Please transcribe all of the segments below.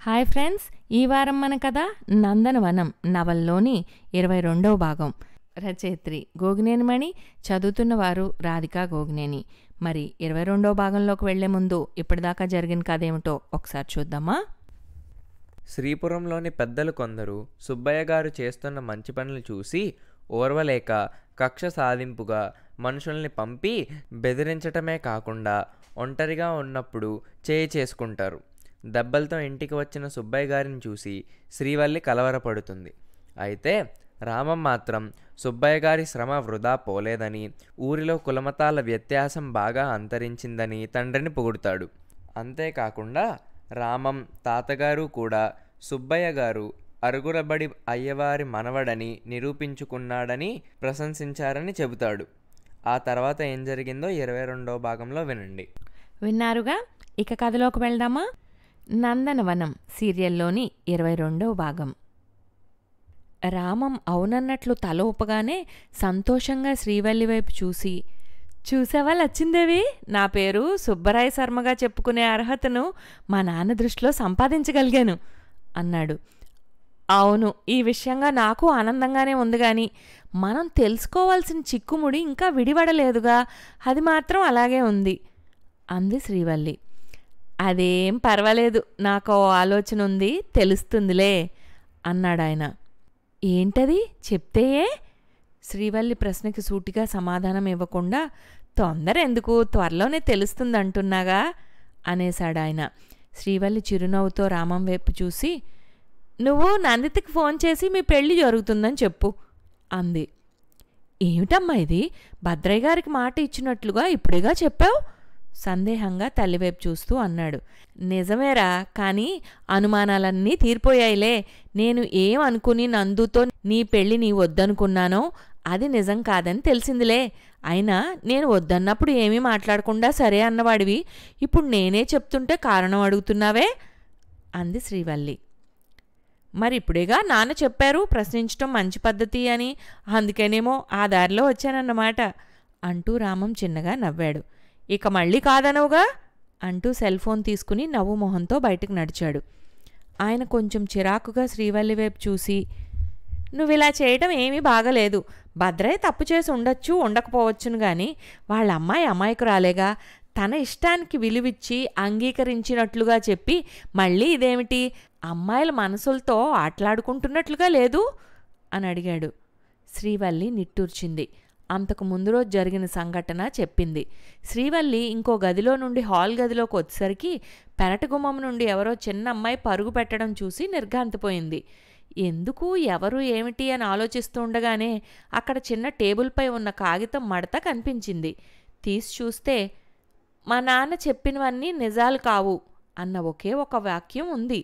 Hi friends, ఈ వారం మన కథ నందనవనం నవల్లోని 22వ భాగం. రచయిత్రి గోగినేని మణి, చదువుతున్నవారు రాధికా గోగినేని. మరి 22వ భాగంలోకి వెళ్లే ముందు ఇప్పటిదాకా జరిగిన కథ ఏమిటో ఒకసారి చూద్దామా. శ్రీపురంలోని పెద్దలు కొందరు సుబ్బయ్య గారు చేస్తున్న మంచి పనులు చూసి ఓర్వలేక కక్ష సాధింపుగా మనుషుల్ని పంపి బెదిరించటమే కాకుండా ఒంటరిగా ఉన్నప్పుడు చేసుకుంటారు. దెబ్బలతో ఇంటికి వచ్చిన సుబ్బయ్య గారిని చూసి శ్రీవల్లి కలవరపడుతుంది. అయితే రామం మాత్రం సుబ్బయ్య గారి శ్రమ వృధా పోలేదని, ఊరిలో కులమతాల వ్యత్యాసం బాగా అంతరించిందని తండ్రిని పొగుడుతాడు. అంతేకాకుండా రామం తాతగారు కూడా సుబ్బయ్య గారు అరుగురబడి అయ్యవారి మనవడని నిరూపించుకున్నాడని ప్రశంసించారని చెబుతాడు. ఆ తర్వాత ఏం జరిగిందో 22వ భాగంలో వినండి. విన్నారుగా, ఇక కథలోకి వెళ్దామా. నందనవనం సీరియల్లోని 22వ భాగం. రామం అవునన్నట్లు తల ఊపగానే సంతోషంగా శ్రీవల్లి వైపు చూసి, చూసావా లచ్చిందేవి, నా పేరు సుబ్బరాయ శర్మగా చెప్పుకునే అర్హతను మా నాన్న దృష్టిలో సంపాదించగలిగాను అన్నాడు. అవును, ఈ విషయంగా నాకు ఆనందంగానే ఉంది గాని మనం తెలుసుకోవాల్సిన చిక్కుముడి ఇంకా విడివడలేదుగా, అది మాత్రం అలాగే ఉంది అంది శ్రీవల్లి. అదేం పర్వాలేదు, నాకు ఆలోచన ఉంది, తెలుస్తుందిలే అన్నాడాయన. ఏంటది, చెప్తేయే? శ్రీవల్లి ప్రశ్నకి సూటిగా సమాధానం ఇవ్వకుండా, తొందర ఎందుకు, త్వరలోనే తెలుస్తుందంటున్నాగా అనేశాడాయన. శ్రీవల్లి చిరునవ్వుతో రామం వైపు చూసి, నువ్వు నందితకి ఫోన్ చేసి మీ పెళ్లి జరుగుతుందని చెప్పు అంది. ఏమిటమ్మా ఇది, భద్రయ్య గారికి మాట ఇచ్చినట్లుగా ఇప్పుడేగా చెప్పావు సందేహంగా తల్లివైపు చూస్తూ అన్నాడు. నిజమేరా, కానీ అనుమానాలన్నీ తీరిపోయాయిలే. నేను ఏం అనుకుని నందుతో నీ పెళ్లి నీ వద్దనుకున్నానో అది నిజం కాదని తెలిసిందిలే. అయినా నేను వద్దన్నప్పుడు ఏమీ మాట్లాడకుండా సరే అన్నవాడివి, ఇప్పుడు నేనే చెప్తుంటే కారణం అడుగుతున్నావే అంది శ్రీవల్లి. మరి ఇప్పుడేగా నాన్న చెప్పారు ప్రశ్నించటం మంచి పద్ధతి అని, అందుకేనేమో ఆ దారిలో వచ్చానన్నమాట అంటూ రామం చిన్నగా నవ్వాడు. ఇక మళ్ళీ కాదనవుగా అంటూ సెల్ ఫోన్ తీసుకుని నవ్వు మొహంతో బయటకు నడిచాడు. ఆయన కొంచెం చిరాకుగా శ్రీవల్లి వైపు చూసి, నువ్విలా చేయటం ఏమీ బాగలేదు. భద్రయ్య తప్పు చేసి ఉండొచ్చు, ఉండకపోవచ్చును గాని వాళ్ళ అమ్మాయి అమాయకురాలేగా, తన ఇష్టానికి విలువిచ్చి అంగీకరించినట్లుగా చెప్పి మళ్ళీ ఇదేమిటి, అమ్మాయిల మనసులతో ఆటలాడుకుంటున్నట్లుగా లేదు అని అడిగాడు. శ్రీవల్లి నిట్టూర్చింది. అంతకు ముందు రోజు జరిగిన సంఘటన చెప్పింది. శ్రీవల్లి ఇంకో గదిలో నుండి హాల్ గదిలోకి వచ్చేసరికి పెరటగుమ్మం నుండి ఎవరో చిన్న అమ్మాయి పరుగు పెట్టడం చూసి నిర్ఘాంతపోయింది. ఎందుకు, ఎవరు, ఏమిటి అని ఆలోచిస్తూ ఉండగానే అక్కడ చిన్న టేబుల్పై ఉన్న కాగితం మడత కనిపించింది. తీసి చూస్తే మా నాన్న చెప్పినవన్నీ నిజాలు కావు అన్న ఒకే ఒక వాక్యం ఉంది.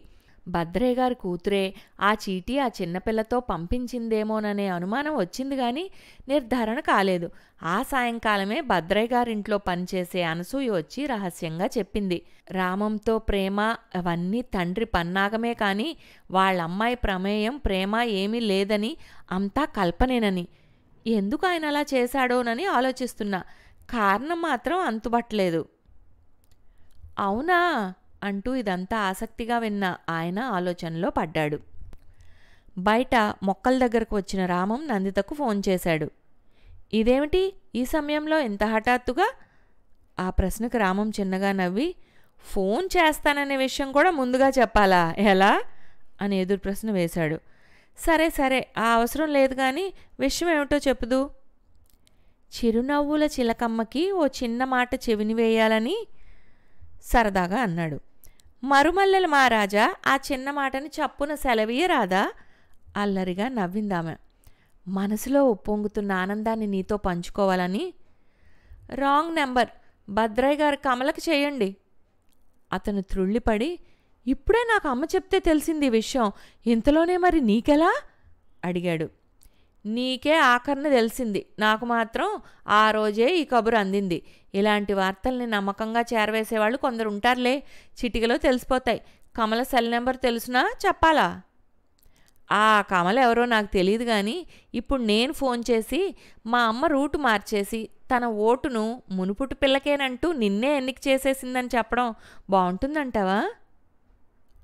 భద్రయ్య గారి కూతురే ఆ చీటీ ఆ చిన్నపిల్లతో పంపించిందేమోననే అనుమానం వచ్చింది గాని నిర్ధారణ కాలేదు. ఆ సాయంకాలమే భద్రయ్య గారింట్లో పనిచేసే అనసూయ వచ్చి రహస్యంగా చెప్పింది, రామంతో ప్రేమ అవన్నీ తండ్రి పన్నాగమే కాని వాళ్ళమ్మాయి ప్రమేయం ప్రేమ ఏమీ లేదని, అంతా కల్పనేనని. ఎందుకు ఆయన అలా చేశాడోనని ఆలోచిస్తున్నా, కారణం మాత్రం అంతుబట్టలేదు. అవునా అంటూ ఇదంతా ఆసక్తిగా విన్న ఆయన ఆలోచనలో పడ్డాడు. బయట మొక్కల దగ్గరకు వచ్చిన రామం నందితకు ఫోన్ చేశాడు. ఇదేమిటి ఈ సమయంలో ఇంత హఠాత్తుగా? ఆ ప్రశ్నకు రామం చిన్నగా నవ్వి, ఫోన్ చేస్తాననే విషయం కూడా ముందుగా చెప్పాలా, ఎలా అని ఎదురు ప్రశ్న వేశాడు. సరే సరే, ఆ అవసరం లేదు కానీ విషయం ఏమిటో చెప్పుదు. చిరునవ్వుల చిలకమ్మకి ఓ చిన్న మాట చెవిని వేయాలని సరదాగా అన్నాడు. మరుమల్లెల మహారాజా, ఆ చిన్న మాటని చప్పున సెలవీయరాదా అల్లరిగా నవ్విందామె. మనసులో ఉప్పొంగుతున్న ఆనందాన్ని నీతో పంచుకోవాలని. రాంగ్ నెంబర్, భద్రయ్య గారి కమలకి చేయండి. అతను త్రుళ్ళిపడి, ఇప్పుడే నాకు అమ్మ చెప్తే తెలిసింది ఈ విషయం, ఇంతలోనే మరి నీకెలా అడిగాడు. నీకే ఆఖరణ తెలిసింది, నాకు మాత్రం ఆ రోజే ఈ కబురు అందింది. ఇలాంటి వార్తల్ని నమ్మకంగా చేరవేసేవాళ్ళు కొందరు ఉంటారులే, చిటికలో తెలిసిపోతాయి. కమల సెల్ నెంబర్ తెలుసునా, చెప్పాలా? ఆ కమల ఎవరో నాకు తెలియదు కానీ ఇప్పుడు నేను ఫోన్ చేసి మా అమ్మ రూటు మార్చేసి తన ఓటును మునుపుటి పిల్లకేనంటూ నిన్నే ఎన్నిక చేసేసిందని చెప్పడం బాగుంటుందంటావా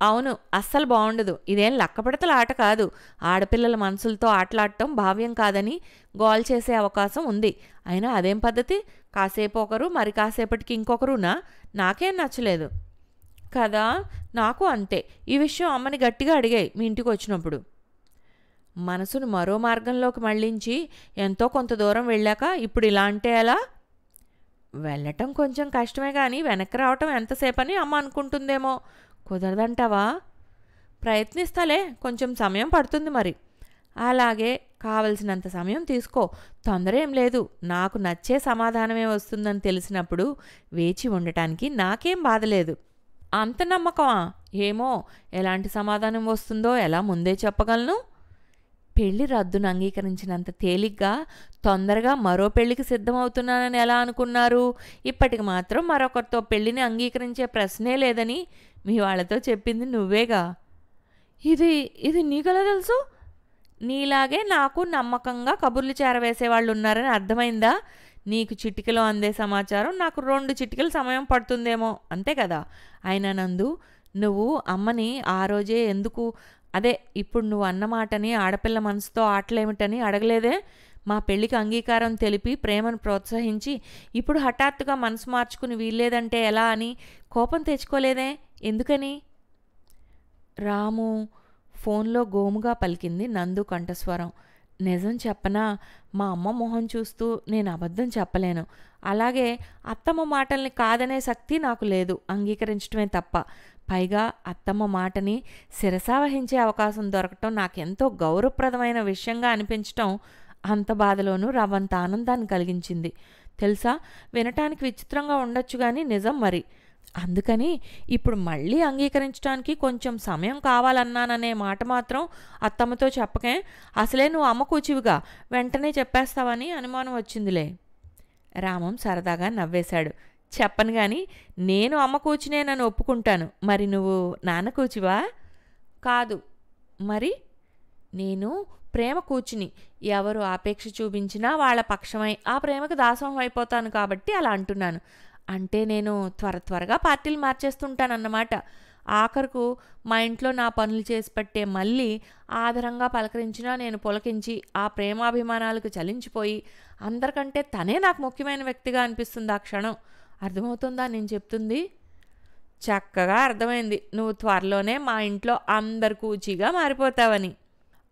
అవును, అస్సలు బావుండదు. ఇదేం లక్కపెడతల ఆట కాదు. ఆడపిల్లల మనసులతో ఆటలాడటం భావ్యం కాదని గోల చేసే అవకాశం ఉంది. అయినా అదేం పద్ధతి? కాసేపు ఒకరు, మరి కాసేపటికి ఇంకొకరునా? నాకేం నచ్చలేదు. కదా, నాకు అంతే. ఈ విషయం అమ్మని గట్టిగా అడిగాయి మీ ఇంటికి వచ్చినప్పుడు. మనసును మరో మార్గంలోకి మళ్ళించి ఎంతో కొంత దూరం వెళ్ళాక ఇప్పుడు ఇలా అంటే ఎలా? వెళ్ళటం కొంచెం కష్టమే కానీ వెనక్కి రావటం ఎంతసేపని అమ్మ అనుకుంటుందేమో. కుదరదంటావా? ప్రయత్నిస్తాలే, కొంచెం సమయం పడుతుంది మరి. అలాగే, కావలసినంత సమయం తీసుకో, తొందర ఏం లేదు. నాకు నచ్చే సమాధానమే వస్తుందని తెలిసినప్పుడు వేచి ఉండటానికి నాకేం బాధలేదు. అంత నమ్మకమా? ఏమో, ఎలాంటి సమాధానం వస్తుందో ఎలా ముందే చెప్పగలను? పెళ్లి రద్దును అంగీకరించినంత తేలిగ్గా తొందరగా మరో పెళ్లికి సిద్ధమవుతున్నానని ఎలా అనుకున్నారు? ఇప్పటికి మాత్రం మరొకరితో పెళ్లిని అంగీకరించే ప్రశ్నే లేదని మీ వాళ్ళతో చెప్పింది నువ్వేగా. ఇది ఇది నీకెలా తెలుసు? నీలాగే నాకు నమ్మకంగా కబుర్లు చేరవేసేవాళ్ళు ఉన్నారని అర్థమైందా? నీకు చిటికలో అందే సమాచారం నాకు 2 చిటికల సమయం పడుతుందేమో, అంతే కదా. అయినా నందు, నువ్వు అమ్మని ఆ రోజే ఎందుకు, అదే ఇప్పుడు నువ్వు అన్నమాటని ఆడపిల్ల మనసుతో ఆటలేమిటని అడగలేదే? మా పెళ్లికి అంగీకారం తెలిపి ప్రేమను ప్రోత్సహించి ఇప్పుడు హఠాత్తుగా మనసు మార్చుకుని వీల్లేదంటే ఎలా అని కోపం తెచ్చుకోలేదే? ఎందుకని? రాము, ఫోన్లో గోముగా పలికింది నందు కంఠస్వరం. నిజం చెప్పనా, మా అమ్మ మొహం చూస్తూ నేను అబద్ధం చెప్పలేను. అలాగే అత్తమ్మ మాటల్ని కాదనే శక్తి నాకు లేదు, అంగీకరించడమే తప్ప. పైగా అత్తమ్మ మాటని శిరసావహించే అవకాశం దొరకటం నాకెంతో గౌరవప్రదమైన విషయంగా అనిపించటం అంత బాధలోనూ రవ్వంత ఆనందాన్ని కలిగించింది. తెలుసా, వినటానికి విచిత్రంగా ఉండొచ్చు కానీ నిజం మరి. అందుకని ఇప్పుడు మళ్ళీ అంగీకరించడానికి కొంచెం సమయం కావాలన్నాననే మాట మాత్రం అత్తమ్మతో చెప్పకే. అసలే నువ్వు అమ్మ కూచివిగా వెంటనే చెప్పేస్తావని అనుమానం వచ్చిందిలే. రామం సరదాగా నవ్వేశాడు. చెప్పను గాని నేను అమ్మ కూచినే నన్ను ఒప్పుకుంటాను. మరి నువ్వు నాన్న కూచివా? కాదు. మరి? నేను ప్రేమ కూచిని. ఎవరు ఆపేక్ష చూపించినా వాళ్ళ పక్షమై ఆ ప్రేమకు దాసోహం అయిపోతాను కాబట్టి అలా అంటున్నాను. అంటే నేను త్వరగా పార్టీలు మార్చేస్తుంటానన్నమాట. ఆఖరుకు మా ఇంట్లో నా పనులు చేసి పట్టే మళ్ళీ ఆదరంగా పలకరించినా నేను పులకించి ఆ ప్రేమాభిమానాలకు చలించిపోయి అందరికంటే తనే నాకు ముఖ్యమైన వ్యక్తిగా అనిపిస్తుంది ఆ క్షణం. అర్థమవుతుందా నేను చెప్తుంది? చక్కగా అర్థమైంది. నువ్వు త్వరలోనే మా ఇంట్లో అందరు కూచిగా మారిపోతావని.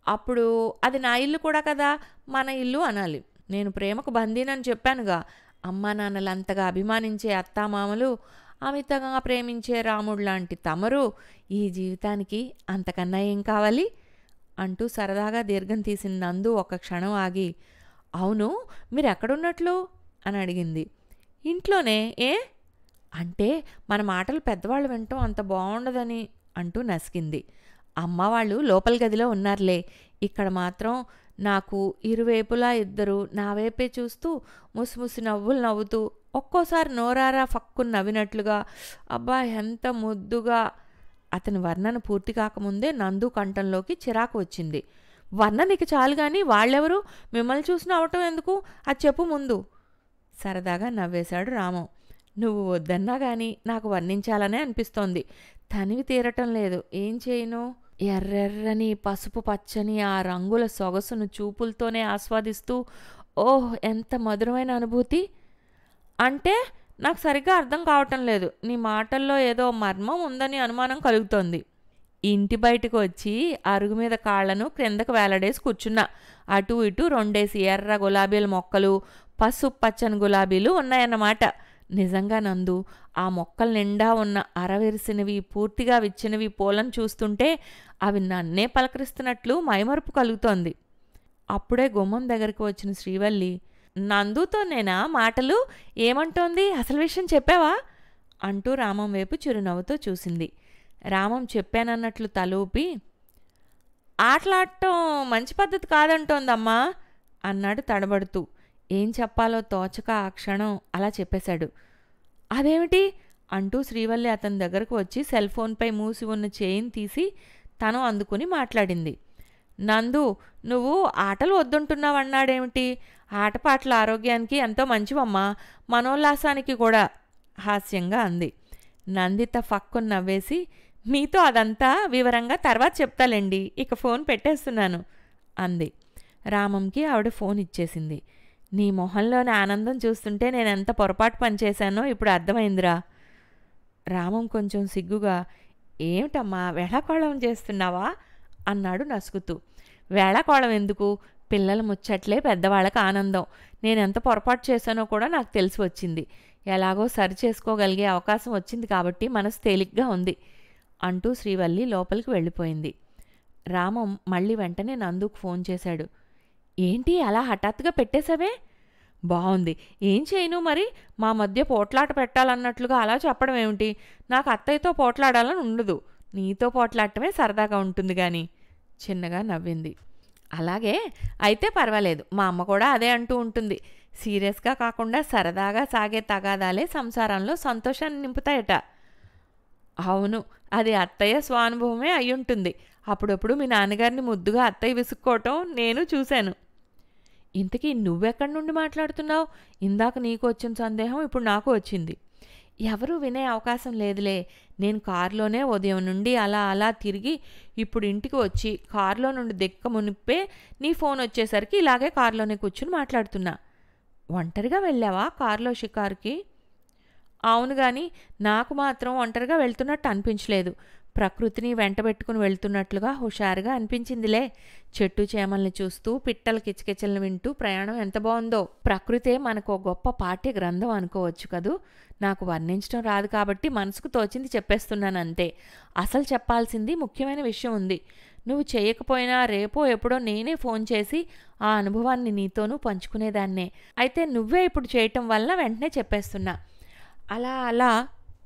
అప్పుడు అది నా ఇల్లు కూడా కదా, మన ఇల్లు అనాలి. నేను ప్రేమకు బందీనని చెప్పానుగా. అమ్మా నాన్నలంతగా అభిమానించే అత్తామామలు, అమితంగా ప్రేమించే రాముడు లాంటి తమరు, ఈ జీవితానికి అంతకన్నా ఏం కావాలి? అంటూ సరదాగా దీర్ఘం తీసిన నందు ఒక క్షణం ఆగి, అవును, మీరెక్కడున్నట్లు అని అడిగింది. ఇంట్లోనే. ఏ అంటే మన మాటలు పెద్దవాళ్ళు వినటం అంత బాగుండదని అంటూ నసికింది. అమ్మ వాళ్ళు లోపల గదిలో ఉన్నారులే. ఇక్కడ మాత్రం నాకు ఇరువైపులా ఇద్దరు నా వైపే చూస్తూ ముసిముసి నవ్వులు నవ్వుతూ ఒక్కోసారి నోరారా ఫక్కుని నవ్వినట్లుగా, అబ్బా ఎంత ముద్దుగా. అతని వర్ణన పూర్తి కాకముందే నందు కంఠంలోకి చిరాకు వచ్చింది. వర్ణనికి చాలు గాని వాళ్ళెవరు? మిమ్మల్ని చూసి నవ్వటం ఎందుకు? అది చెప్పు ముందు. సరదాగా నవ్వేశాడు రామం. నువ్వు వద్దన్నా గాని నాకు వర్ణించాలనే అనిపిస్తోంది. తనివి తీరటం లేదు. ఏం చేయను? ఎర్రెర్రని పసుపు పచ్చని ఆ రంగుల సొగసును చూపులతోనే ఆస్వాదిస్తూ, ఓహ్ ఎంత మధురమైన అనుభూతి. అంటే నాకు సరిగ్గా అర్థం కావటం లేదు. నీ మాటల్లో ఏదో మర్మం ఉందని అనుమానం కలుగుతోంది. ఇంటి బయటకు వచ్చి అరుగు మీద కాళ్లను క్రిందకు వేలాడేసి కూర్చున్నా. అటు ఇటు 2 ఎర్ర గులాబీల మొక్కలు, పసుపు పచ్చని గులాబీలు ఉన్నాయన్నమాట. నిజంగా నందు, ఆ మొక్కల నిండా ఉన్న అరవిరిసినవి పూర్తిగా విచ్చినవి పూలను చూస్తుంటే అవి నన్నే పలకరిస్తున్నట్లు మైమరుపు కలుగుతోంది. అప్పుడే గుమ్మం దగ్గరికి వచ్చిన శ్రీవల్లి, నందుతో నేనా మాటలు? ఏమంటోంది? అసలు విషయం చెప్పావా? అంటూ రామం వైపు చిరునవ్వుతో చూసింది. రామం చెప్పానన్నట్లు తలూపి, ఆటలాడటం మంచి పద్ధతి కాదంటోందమ్మా అన్నాడు తడబడుతూ. ఏం చెప్పాలో తోచక ఆ క్షణం అలా చెప్పేశాడు. అదేమిటి? అంటూ శ్రీవల్లి అతని దగ్గరకు వచ్చి సెల్ ఫోన్పై మూసి ఉన్న చైన్ తీసి తను అందుకుని మాట్లాడింది. నందు, నువ్వు ఆటలు వద్దుంటున్నావన్నాడేమిటి? ఆటపాటల ఆరోగ్యానికి ఎంతో మంచివమ్మా, మనోల్లాసానికి కూడా హాస్యంగా అంది. నందిత ఫక్కును నవ్వేసి, మీతో అదంతా వివరంగా తర్వాత చెప్తాలేండి, ఇక ఫోన్ పెట్టేస్తున్నాను అంది. రామంకి ఆవిడ ఫోన్ ఇచ్చేసింది. నీ మొహంలోని ఆనందం చూస్తుంటే నేనెంత పొరపాటు పనిచేశానో ఇప్పుడు అర్థమైందిరా. రామం కొంచెం సిగ్గుగా, ఏమిటమ్మా వేళాకోళం చేస్తున్నావా అన్నాడు నసుకుతూ. వేళాకోళం ఎందుకు, పిల్లల ముచ్చట్లే పెద్దవాళ్ళకి ఆనందం. నేనెంత పొరపాటు చేశానో కూడా నాకు తెలిసి వచ్చింది. ఎలాగో సరి చేసుకోగలిగే అవకాశం వచ్చింది కాబట్టి మనసు తేలిగ్గా ఉంది అంటూ శ్రీవల్లి లోపలికి వెళ్ళిపోయింది. రామం మళ్ళీ వెంటనే నందుకు ఫోన్ చేశాడు. ఏంటి అలా హఠాత్తుగా పెట్టేశావే? బాగుంది, ఏం చేయను మరి, మా మధ్య పోట్లాట పెట్టాలన్నట్లుగా అలా చెప్పడం ఏమిటి? నాకు అత్తయ్యతో పోట్లాడాలని ఉండదు, నీతో పోట్లాడటమే సరదాగా ఉంటుంది గాని. చిన్నగా నవ్వింది. అలాగే అయితే పర్వాలేదు, మా అమ్మ కూడా అదే అంటూ ఉంటుంది. సీరియస్గా కాకుండా సరదాగా సాగే తగాదాలే సంసారంలో సంతోషాన్ని నింపుతాయట. అవును, అది అత్తయ్య స్వానుభవమే అయ్యుంటుంది. అప్పుడప్పుడు మీ నాన్నగారిని ముద్దుగా అత్తయ్య విసుక్కోవటం నేను చూశాను. ఇంతకీ నువ్వెక్కడి నుండి మాట్లాడుతున్నావు? ఇందాక నీకు వచ్చిన సందేహం ఇప్పుడు నాకు వచ్చింది. ఎవరూ వినే అవకాశం లేదులే. నేను కారులోనే ఉదయం నుండి అలా అలా తిరిగి ఇప్పుడు ఇంటికి వచ్చి కారులో నుండి దిక్క మునిప్పే నీ ఫోన్ వచ్చేసరికి ఇలాగే కారులోనే కూర్చుని మాట్లాడుతున్నా. ఒంటరిగా వెళ్ళావా కారులో షికారుకి? అవును గాని నాకు మాత్రం ఒంటరిగా వెళ్తున్నట్టు అనిపించలేదు. ప్రకృతిని వెంటబెట్టుకుని వెళ్తున్నట్లుగా హుషారుగా అనిపించిందిలే. చెట్టు చేమల్ని చూస్తూ పిట్టల కిచకిచలను వింటూ ప్రయాణం ఎంత బాగుందో. ప్రకృతే మనకు గొప్ప పాఠ్య గ్రంథం అనుకోవచ్చు కదూ. నాకు వర్ణించడం రాదు కాబట్టి మనసుకు తోచింది చెప్పేస్తున్నాను అంతే. అసలు చెప్పాల్సింది ముఖ్యమైన విషయం ఉంది. నువ్వు చేయకపోయినా రేపో ఎప్పుడో నేనే ఫోన్ చేసి ఆ అనుభవాన్ని నీతోనూ పంచుకునేదాన్నే. అయితే నువ్వే ఇప్పుడు చేయటం వల్ల వెంటనే చెప్పేస్తున్నా. అలా అలా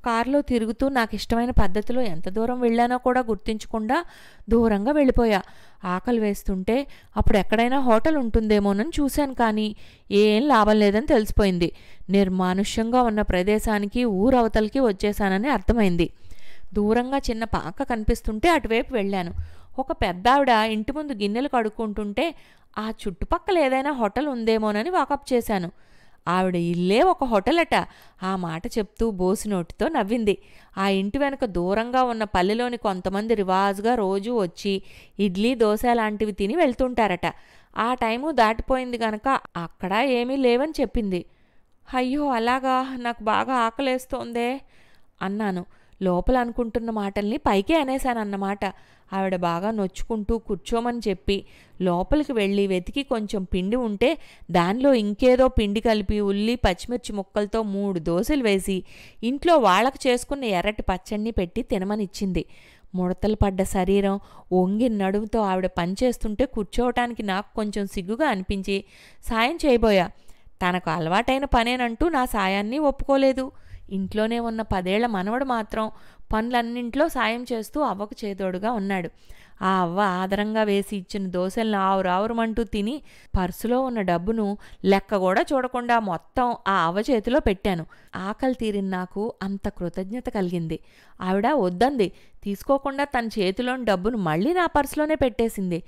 కారులో తిరుగుతూ నాకు ఇష్టమైన పద్ధతిలో ఎంత దూరం వెళ్ళానో కూడా గుర్తించకుండా దూరంగా వెళ్ళిపోయా. ఆకలి వేస్తుంటే అప్పుడు ఎక్కడైనా హోటల్ ఉంటుందేమోనని చూశాను, కానీ ఏం లాభం లేదని తెలిసిపోయింది. నిర్మానుష్యంగా ఉన్న ప్రదేశానికి ఊరవతలకి వచ్చేశానని అర్థమైంది. దూరంగా చిన్న పాక కనిపిస్తుంటే అటువైపు వెళ్ళాను. ఒక పెద్దావిడ ఇంటి ముందు గిన్నెలు కడుక్కుంటుంటే ఆ చుట్టుపక్కల ఏదైనా హోటల్ ఉందేమోనని వాకప్ చేశాను. ఆవిడ ఇల్లే ఒక హోటల్ అట. ఆ మాట చెప్తూ బోసి నోటితో నవ్వింది. ఆ ఇంటి వెనుక దూరంగా ఉన్న పల్లెలోని కొంతమంది రివాజుగా రోజూ వచ్చి ఇడ్లీ దోశ లాంటివి తిని వెళ్తుంటారట. ఆ టైము దాటిపోయింది గనక అక్కడ ఏమీ లేవని చెప్పింది. అయ్యో అలాగా, నాకు బాగా ఆకలేస్తోందే అన్నాను. లోపల అనుకుంటున్న మాటల్ని పైకే అనేశానన్నమాట. ఆవిడ బాగా నొచ్చుకుంటూ కూర్చోమని చెప్పి లోపలికి వెళ్ళి వెతికి కొంచెం పిండి ఉంటే దానిలో ఇంకేదో పిండి కలిపి ఉల్లి పచ్చిమిర్చి ముక్కలతో 3 దోశలు వేసి ఇంట్లో వాళ్ళకు చేసుకున్న ఎర్రటి పచ్చడిని పెట్టి తినమనిచ్చింది. ముడతలు పడ్డ శరీరం, వంగి నడుముతో ఆవిడ పనిచేస్తుంటే కూర్చోవటానికి నాకు కొంచెం సిగ్గుగా అనిపించి సాయం చేయబోయా. తనకు అలవాటైన పనేనంటూ నా సాయాన్ని ఒప్పుకోలేదు. ఇంట్లోనే ఉన్న 10 ఏళ్ల మనవడు మాత్రం పనులన్నింట్లో సాయం చేస్తూ అవ్వకు చేదోడుగా ఉన్నాడు. ఆ అవ్వ ఆదరంగా వేసి ఇచ్చిన దోశలను ఆవురావురమంటూ తిని పర్సులో ఉన్న డబ్బును లెక్క కూడా చూడకుండా మొత్తం ఆ అవ్వ చేతిలో పెట్టాను. ఆకలి తీరిన నాకు అంత కృతజ్ఞత కలిగింది. ఆవిడ వద్దంది. తీసుకోకుండా తన చేతిలోని డబ్బును మళ్ళీ నా పర్సులోనే పెట్టేసింది.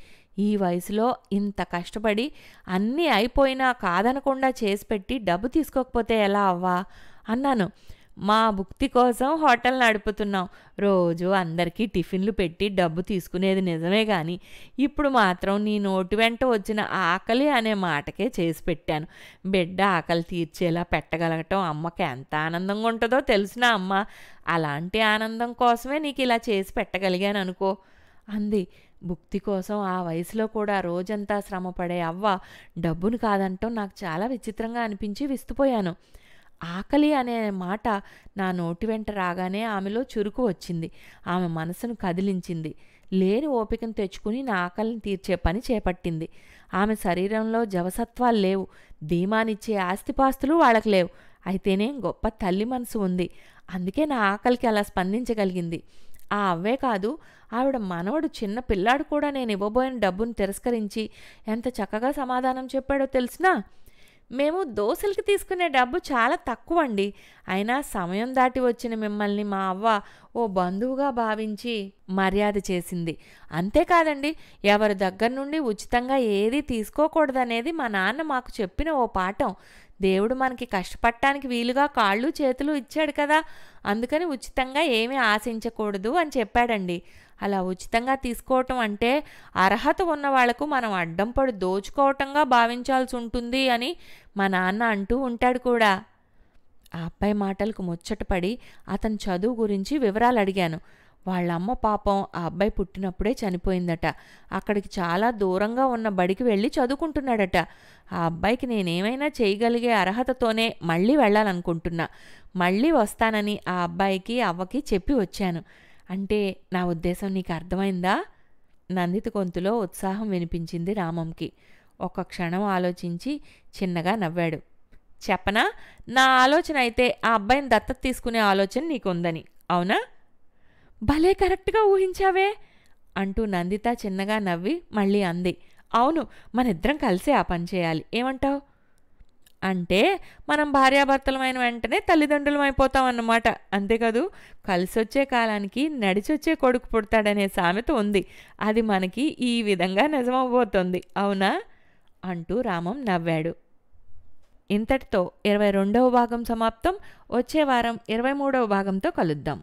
ఈ వయసులో ఇంత కష్టపడి అన్నీ అయిపోయినా కాదనకుండా చేసి పెట్టి డబ్బు తీసుకోకపోతే ఎలా అవ్వా అన్నాను. మా భుక్తి కోసం హోటల్ నడుపుతున్నాం. రోజు అందరికీ టిఫిన్లు పెట్టి డబ్బు తీసుకునేది నిజమే కానీ ఇప్పుడు మాత్రం నీ నోటి వెంట వచ్చిన ఆకలి అనే మాటకే చేసి పెట్టాను. బిడ్డ ఆకలి తీర్చేలా పెట్టగలగటం అమ్మకి ఎంత ఆనందంగా ఉంటుందో తెలిసినా అమ్మ. అలాంటి ఆనందం కోసమే నీకు ఇలా చేసి పెట్టగలిగాను అనుకో అంది. భుక్తి కోసం ఆ వయసులో కూడా రోజంతా శ్రమపడే అవ్వ డబ్బును కాదంటం నాకు చాలా విచిత్రంగా అనిపించి విస్తుపోయాను. ఆకలి అనే మాట నా నోటి వెంట రాగానే ఆమెలో చురుకు వచ్చింది. ఆమె మనసును కదిలించింది. లేని ఓపికను తెచ్చుకుని నా ఆకలిని తీర్చే పని చేపట్టింది. ఆమె శరీరంలో జవసత్వాలు లేవు. ధీమానిచ్చే ఆస్తిపాస్తులు వాళ్ళకి లేవు. అయితేనే గొప్ప తల్లి మనసు ఉంది. అందుకే నా ఆకలికి అలా స్పందించగలిగింది. ఆ అవ్వే కాదు, ఆవిడ మనవడు చిన్న పిల్లాడు కూడా నేను ఇవ్వబోయిన డబ్బును తిరస్కరించి ఎంత చక్కగా సమాధానం చెప్పాడో తెలిసినా. మేము దోసెలకి తీసుకునే డబ్బు చాలా తక్కువండి. అయినా సమయం దాటి వచ్చిన మిమ్మల్ని మా అవ్వ ఓ బంధువుగా భావించి మర్యాద చేసింది. అంతేకాదండి, ఎవరి దగ్గర నుండి ఉచితంగా ఏదీ తీసుకోకూడదనేది మా నాన్న మాకు చెప్పిన ఓ పాఠం. దేవుడు మనకి కష్టపడటానికి వీలుగా కాళ్ళు చేతులు ఇచ్చాడు కదా, అందుకని ఉచితంగా ఏమీ ఆశించకూడదు అని చెప్పాడండి. అలా ఉచితంగా తీసుకోవటం అంటే అర్హత ఉన్న వాళ్లకు మనం అడ్డంపడి దోచుకోవటంగా భావించాల్సి ఉంటుంది అని మా నాన్న అంటూ ఉంటాడు కూడా. ఆ అబ్బాయి మాటలకు ముచ్చటపడి అతని చదువు గురించి వివరాలు అడిగాను. వాళ్ళమ్మ పాపం ఆ అబ్బాయి పుట్టినప్పుడే చనిపోయిందట. అక్కడికి చాలా దూరంగా ఉన్న బడికి వెళ్ళి చదువుకుంటున్నాడట. ఆ అబ్బాయికి నేనేమైనా చేయగలిగే అర్హతతోనే మళ్ళీ వెళ్ళాలనుకుంటున్నా. మళ్ళీ వస్తానని ఆ అబ్బాయికి అవ్వకి చెప్పి వచ్చాను. అంటే నా ఉద్దేశం నీకు అర్థమైందా? నందిత గొంతులో ఉత్సాహం వినిపించింది రామంకి. ఒక క్షణం ఆలోచించి చిన్నగా నవ్వాడు. చెప్పనా? నా ఆలోచన అయితే ఆ అబ్బాయిని దత్తత తీసుకునే ఆలోచన నీకుందని. అవునా? భలే కరెక్ట్గా ఊహించావే అంటూ నందిత చిన్నగా నవ్వి మళ్ళీ అంది. అవును, మనిద్దరం కలిసే ఆ పని చేయాలి. ఏమంటావు? అంటే మనం భార్యాభర్తలమైన వెంటనే తల్లిదండ్రులం అయిపోతామన్నమాట. అంతేకాదు, కలిసొచ్చే కాలానికి నడిచొచ్చే కొడుకు పుడతాడనే సామెత ఉంది. అది మనకి ఈ విధంగా నిజమవబోతోంది. అవునా అంటూ రామం నవ్వాడు. ఇంతటితో 22వ భాగం సమాప్తం. వచ్చే వారం 23వ భాగంతో కలుద్దాం.